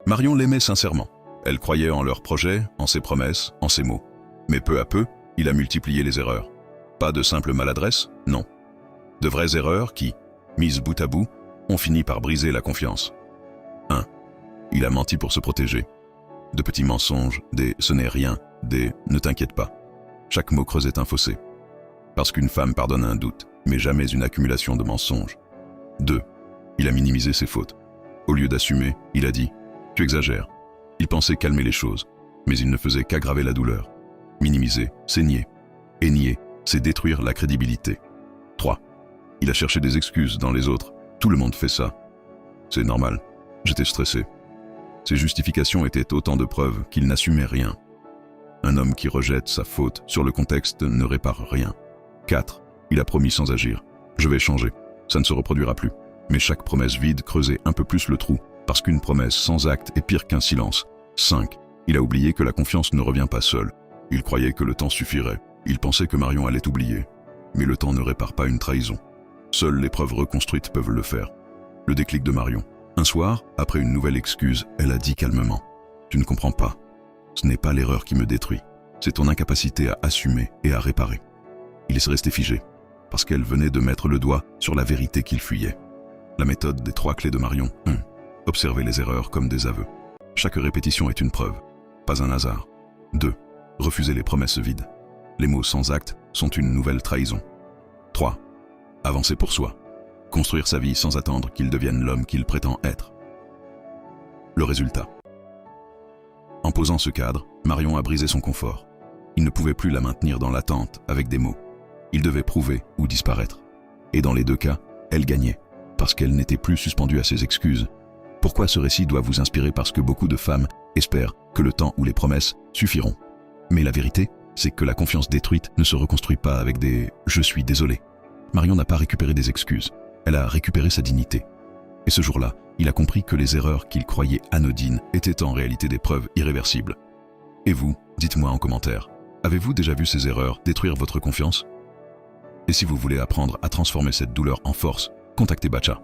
Marion l'aimait sincèrement. Elle croyait en leurs projets, en ses promesses, en ses mots. Mais peu à peu, il a multiplié les erreurs. Pas de simple maladresse, non. De vraies erreurs qui, mises bout à bout, ont fini par briser la confiance. 1. Il a menti pour se protéger. De petits mensonges, des « ce n'est rien », des « ne t'inquiète pas ». Chaque mot creusait un fossé. Parce qu'une femme pardonne un doute, mais jamais une accumulation de mensonges. 2. Il a minimisé ses fautes. Au lieu d'assumer, il a dit « tu exagères ». Il pensait calmer les choses, mais il ne faisait qu'aggraver la douleur. Minimiser, c'est nier. Et nier, c'est détruire la crédibilité. 3. Il a cherché des excuses dans les autres. Tout le monde fait ça. C'est normal. J'étais stressé. Ces justifications étaient autant de preuves qu'il n'assumait rien. Un homme qui rejette sa faute sur le contexte ne répare rien. 4. Il a promis sans agir. Je vais changer. Ça ne se reproduira plus. Mais chaque promesse vide creusait un peu plus le trou, parce qu'une promesse sans acte est pire qu'un silence. 5. Il a oublié que la confiance ne revient pas seule. Il croyait que le temps suffirait. Il pensait que Marion allait oublier. Mais le temps ne répare pas une trahison. Seules les preuves reconstruites peuvent le faire. Le déclic de Marion. Un soir, après une nouvelle excuse, elle a dit calmement « Tu ne comprends pas. Ce n'est pas l'erreur qui me détruit. C'est ton incapacité à assumer et à réparer. » Il est resté figé, parce qu'elle venait de mettre le doigt sur la vérité qu'il fuyait. La méthode des 3 clés de Marion. 1. Observer les erreurs comme des aveux. Chaque répétition est une preuve, pas un hasard. 2. Refuser les promesses vides. Les mots sans acte sont une nouvelle trahison. 3. Avancer pour soi. Construire sa vie sans attendre qu'il devienne l'homme qu'il prétend être. Le résultat. En posant ce cadre, Marion a brisé son confort. Il ne pouvait plus la maintenir dans l'attente avec des mots. Il devait prouver ou disparaître. Et dans les 2 cas, elle gagnait, parce qu'elle n'était plus suspendue à ses excuses. Pourquoi ce récit doit vous inspirer? Parce que beaucoup de femmes espèrent que le temps ou les promesses suffiront. Mais la vérité, c'est que la confiance détruite ne se reconstruit pas avec des « je suis désolé ». Marion n'a pas récupéré des excuses. Elle a récupéré sa dignité. Et ce jour-là, il a compris que les erreurs qu'il croyait anodines étaient en réalité des preuves irréversibles. Et vous, dites-moi en commentaire, avez-vous déjà vu ces erreurs détruire votre confiance? Et si vous voulez apprendre à transformer cette douleur en force, contactez Bacha.